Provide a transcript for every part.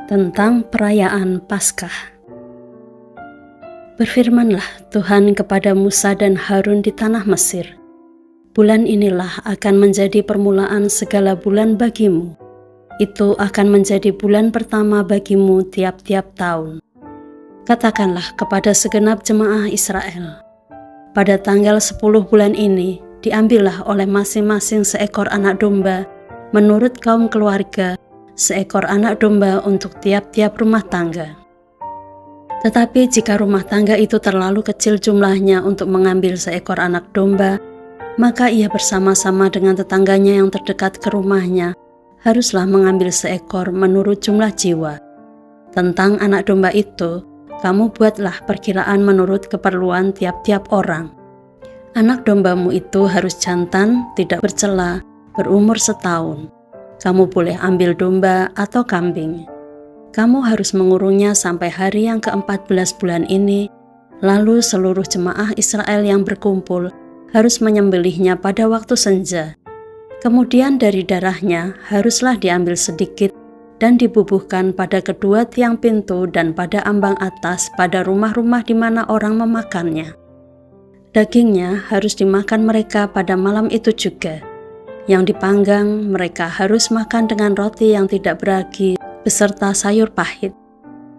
Tentang perayaan Paskah. Berfirmanlah Tuhan kepada Musa dan Harun di tanah Mesir, bulan inilah akan menjadi permulaan segala bulan bagimu. Itu akan menjadi bulan pertama bagimu tiap-tiap tahun. Katakanlah kepada segenap jemaah Israel, pada tanggal 10 bulan ini diambillah oleh masing-masing seekor anak domba menurut kaum keluarga, seekor anak domba untuk tiap-tiap rumah tangga. Tetapi jika rumah tangga itu terlalu kecil jumlahnya untuk mengambil seekor anak domba, maka ia bersama-sama dengan tetangganya yang terdekat ke rumahnya haruslah mengambil seekor menurut jumlah jiwa. Tentang anak domba itu, kamu buatlah perkiraan menurut keperluan tiap-tiap orang. Anak dombamu itu harus jantan, tidak bercela, berumur setahun. Kamu boleh ambil domba atau kambing. Kamu harus mengurungnya sampai hari yang ke-14 bulan ini, lalu seluruh jemaah Israel yang berkumpul harus menyembelihnya pada waktu senja. Kemudian dari darahnya haruslah diambil sedikit dan dibubuhkan pada kedua tiang pintu dan pada ambang atas pada rumah-rumah di mana orang memakannya. Dagingnya harus dimakan mereka pada malam itu juga. Yang dipanggang mereka harus makan dengan roti yang tidak beragi beserta sayur pahit.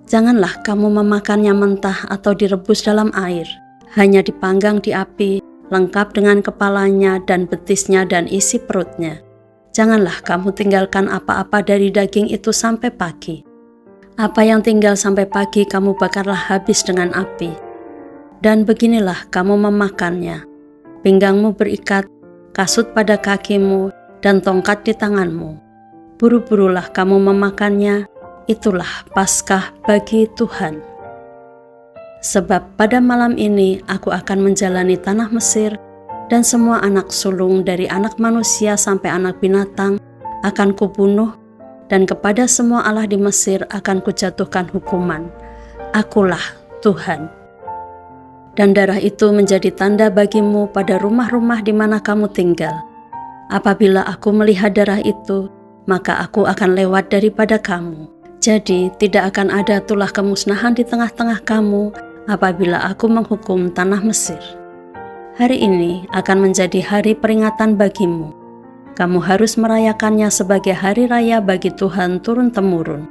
Janganlah kamu memakannya mentah atau direbus dalam air, hanya dipanggang di api, lengkap dengan kepalanya dan betisnya dan isi perutnya. Janganlah kamu tinggalkan apa-apa dari daging itu sampai pagi. Apa yang tinggal sampai pagi kamu bakarlah habis dengan api. Dan beginilah kamu memakannya. Pinggangmu berikat, kasut pada kakimu, dan tongkat di tanganmu. Buru-burulah kamu memakannya, itulah Paskah bagi Tuhan. Sebab pada malam ini aku akan menjalani tanah Mesir, dan semua anak sulung dari anak manusia sampai anak binatang akan kubunuh, dan kepada semua allah di Mesir akan kujatuhkan hukuman. Akulah Tuhan. Dan darah itu menjadi tanda bagimu pada rumah-rumah di mana kamu tinggal. Apabila aku melihat darah itu, maka aku akan lewat daripada kamu. Jadi tidak akan ada tulah kemusnahan di tengah-tengah kamu apabila aku menghukum tanah Mesir. Hari ini akan menjadi hari peringatan bagimu. Kamu harus merayakannya sebagai hari raya bagi Tuhan turun-temurun.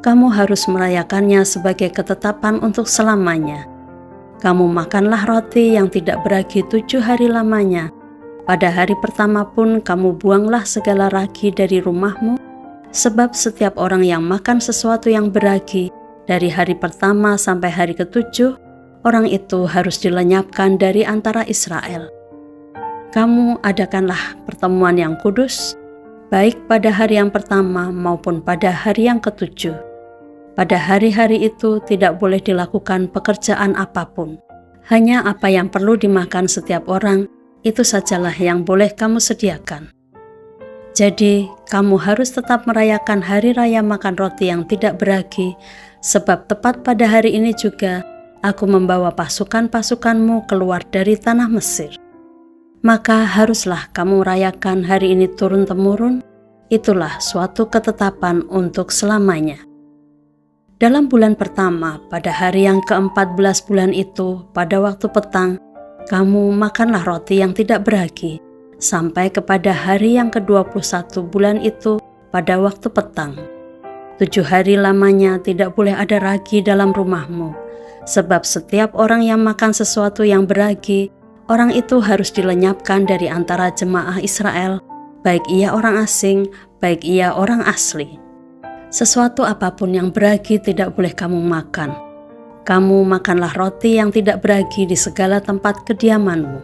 Kamu harus merayakannya sebagai ketetapan untuk selamanya. Kamu makanlah roti yang tidak beragi 7 hari lamanya. Pada hari pertama pun kamu buanglah segala ragi dari rumahmu, sebab setiap orang yang makan sesuatu yang beragi dari hari pertama sampai hari ke-7, orang itu harus dilenyapkan dari antara Israel. Kamu adakanlah pertemuan yang kudus, baik pada hari yang pertama maupun pada hari yang ke-7. Pada hari-hari itu tidak boleh dilakukan pekerjaan apapun. Hanya apa yang perlu dimakan setiap orang, itu sajalah yang boleh kamu sediakan. Jadi, kamu harus tetap merayakan hari raya makan roti yang tidak beragi, sebab tepat pada hari ini juga, aku membawa pasukan-pasukanmu keluar dari tanah Mesir. Maka haruslah kamu merayakan hari ini turun-temurun, itulah suatu ketetapan untuk selamanya. Dalam bulan pertama, pada hari yang ke-14 bulan itu, pada waktu petang, kamu makanlah roti yang tidak beragi, sampai kepada hari yang ke-21 bulan itu, pada waktu petang. 7 hari lamanya tidak boleh ada ragi dalam rumahmu, sebab setiap orang yang makan sesuatu yang beragi, orang itu harus dilenyapkan dari antara jemaah Israel, baik ia orang asing, baik ia orang asli. Sesuatu apapun yang beragi tidak boleh kamu makan. Kamu makanlah roti yang tidak beragi di segala tempat kediamanmu.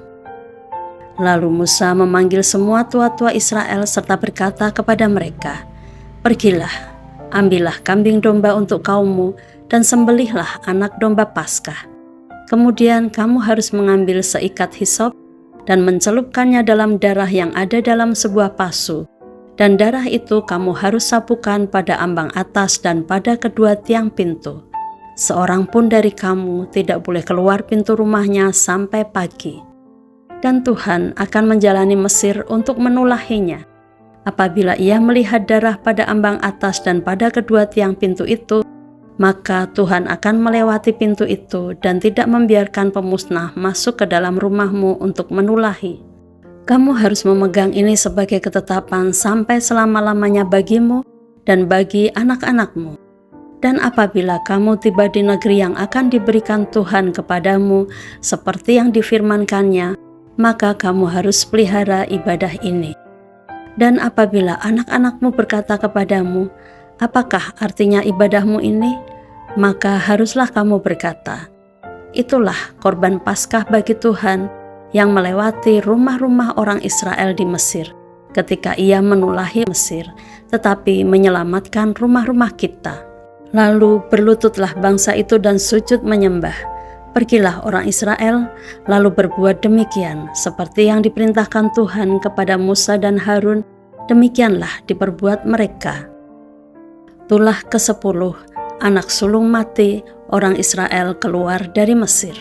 Lalu Musa memanggil semua tua-tua Israel serta berkata kepada mereka, "Pergilah, ambillah kambing domba untuk kaummu dan sembelihlah anak domba Paskah. Kemudian kamu harus mengambil seikat hisop dan mencelupkannya dalam darah yang ada dalam sebuah pasu. Dan darah itu kamu harus sapukan pada ambang atas dan pada kedua tiang pintu. Seorang pun dari kamu tidak boleh keluar pintu rumahnya sampai pagi. Dan Tuhan akan menjalani Mesir untuk menulahinya. Apabila ia melihat darah pada ambang atas dan pada kedua tiang pintu itu, maka Tuhan akan melewati pintu itu dan tidak membiarkan pemusnah masuk ke dalam rumahmu untuk menulahi. Kamu harus memegang ini sebagai ketetapan sampai selama-lamanya bagimu dan bagi anak-anakmu. Dan apabila kamu tiba di negeri yang akan diberikan Tuhan kepadamu seperti yang difirmankannya, maka kamu harus pelihara ibadah ini. Dan apabila anak-anakmu berkata kepadamu, apakah artinya ibadahmu ini? Maka haruslah kamu berkata, itulah korban Paskah bagi Tuhan yang melewati rumah-rumah orang Israel di Mesir, ketika ia menulahi Mesir, tetapi menyelamatkan rumah-rumah kita. Lalu berlututlah bangsa itu dan sujud menyembah. Pergilah orang Israel, lalu berbuat demikian, seperti yang diperintahkan Tuhan kepada Musa dan Harun, demikianlah diperbuat mereka. Tulah ke-10, anak sulung mati orang Israel keluar dari Mesir.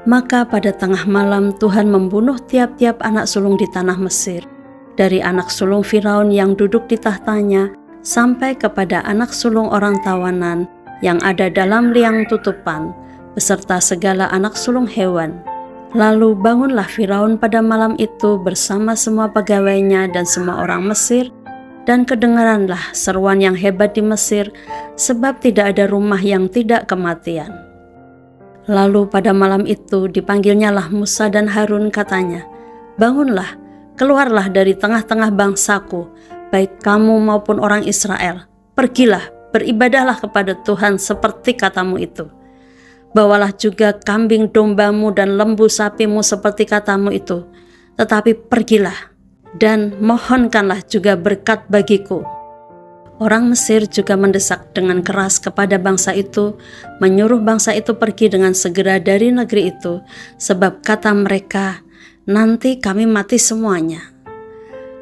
Maka pada tengah malam Tuhan membunuh tiap-tiap anak sulung di tanah Mesir, dari anak sulung Firaun yang duduk di tahtanya, sampai kepada anak sulung orang tawanan yang ada dalam liang tutupan, beserta segala anak sulung hewan. Lalu bangunlah Firaun pada malam itu bersama semua pegawainya dan semua orang Mesir, dan kedengaranlah seruan yang hebat di Mesir, sebab tidak ada rumah yang tidak kematian. Lalu pada malam itu dipanggilnyalah Musa dan Harun, katanya, bangunlah, keluarlah dari tengah-tengah bangsaku, baik kamu maupun orang Israel, pergilah, beribadahlah kepada Tuhan seperti katamu itu. Bawalah juga kambing dombamu dan lembu sapimu seperti katamu itu, tetapi pergilah dan mohonkanlah juga berkat bagiku. Orang Mesir juga mendesak dengan keras kepada bangsa itu, menyuruh bangsa itu pergi dengan segera dari negeri itu, sebab kata mereka, nanti kami mati semuanya.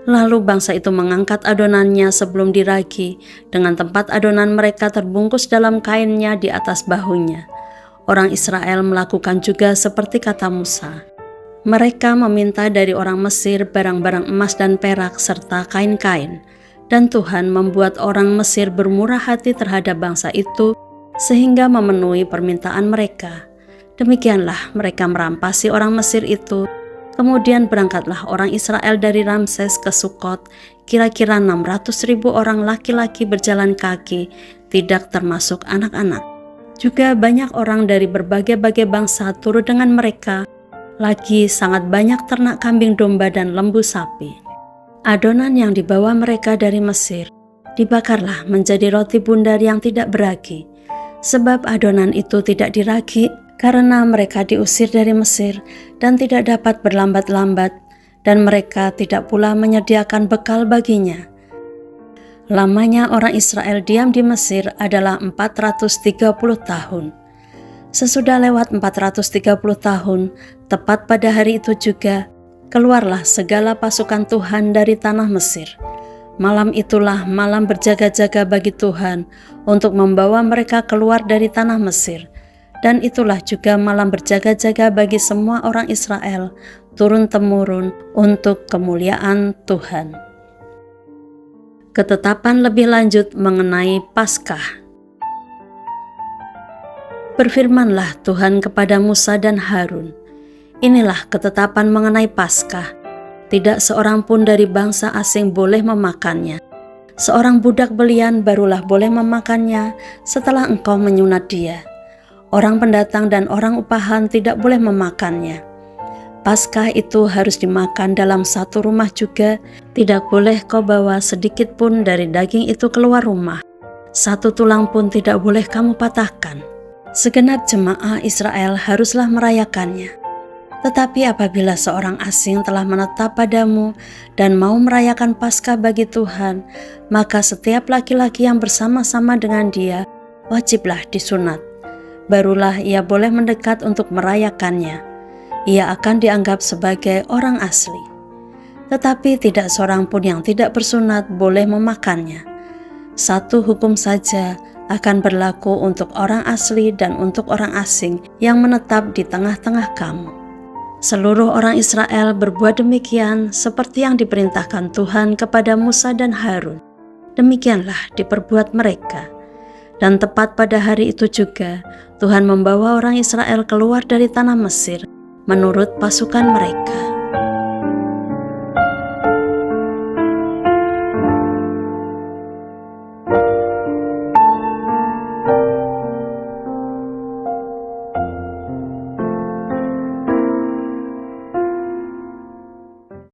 Lalu bangsa itu mengangkat adonannya sebelum diragi, dengan tempat adonan mereka terbungkus dalam kainnya di atas bahunya. Orang Israel melakukan juga seperti kata Musa. Mereka meminta dari orang Mesir barang-barang emas dan perak serta kain-kain, dan Tuhan membuat orang Mesir bermurah hati terhadap bangsa itu sehingga memenuhi permintaan mereka. Demikianlah mereka merampasi orang Mesir itu. Kemudian berangkatlah orang Israel dari Ramses ke Sukot, kira-kira 600.000 orang laki-laki berjalan kaki, tidak termasuk anak-anak. Juga banyak orang dari berbagai-bagai bangsa turut dengan mereka, lagi sangat banyak ternak kambing domba dan lembu sapi. Adonan yang dibawa mereka dari Mesir dibakarlah menjadi roti bundar yang tidak beragi, sebab adonan itu tidak diragi karena mereka diusir dari Mesir dan tidak dapat berlambat-lambat, dan mereka tidak pula menyediakan bekal baginya. Lamanya orang Israel diam di Mesir adalah 430 tahun. Sesudah lewat 430 tahun, tepat pada hari itu juga, keluarlah segala pasukan Tuhan dari tanah Mesir. Malam itulah malam berjaga-jaga bagi Tuhan untuk membawa mereka keluar dari tanah Mesir. Dan itulah juga malam berjaga-jaga bagi semua orang Israel, turun-temurun untuk kemuliaan Tuhan. Ketetapan lebih lanjut mengenai Paskah. Berfirmanlah Tuhan kepada Musa dan Harun, inilah ketetapan mengenai Paskah. Tidak seorang pun dari bangsa asing boleh memakannya. Seorang budak belian barulah boleh memakannya setelah engkau menyunat dia. Orang pendatang dan orang upahan tidak boleh memakannya. Paskah itu harus dimakan dalam satu rumah juga, tidak boleh kau bawa sedikit pun dari daging itu keluar rumah. Satu tulang pun tidak boleh kamu patahkan. Segenap jemaah Israel haruslah merayakannya. Tetapi apabila seorang asing telah menetap padamu dan mau merayakan Paskah bagi Tuhan, maka setiap laki-laki yang bersama-sama dengan dia wajiblah disunat. Barulah ia boleh mendekat untuk merayakannya. Ia akan dianggap sebagai orang asli. Tetapi tidak seorang pun yang tidak bersunat boleh memakannya. Satu hukum saja akan berlaku untuk orang asli dan untuk orang asing yang menetap di tengah-tengah kamu. Seluruh orang Israel berbuat demikian seperti yang diperintahkan Tuhan kepada Musa dan Harun. Demikianlah diperbuat mereka. Dan tepat pada hari itu juga, Tuhan membawa orang Israel keluar dari tanah Mesir menurut pasukan mereka.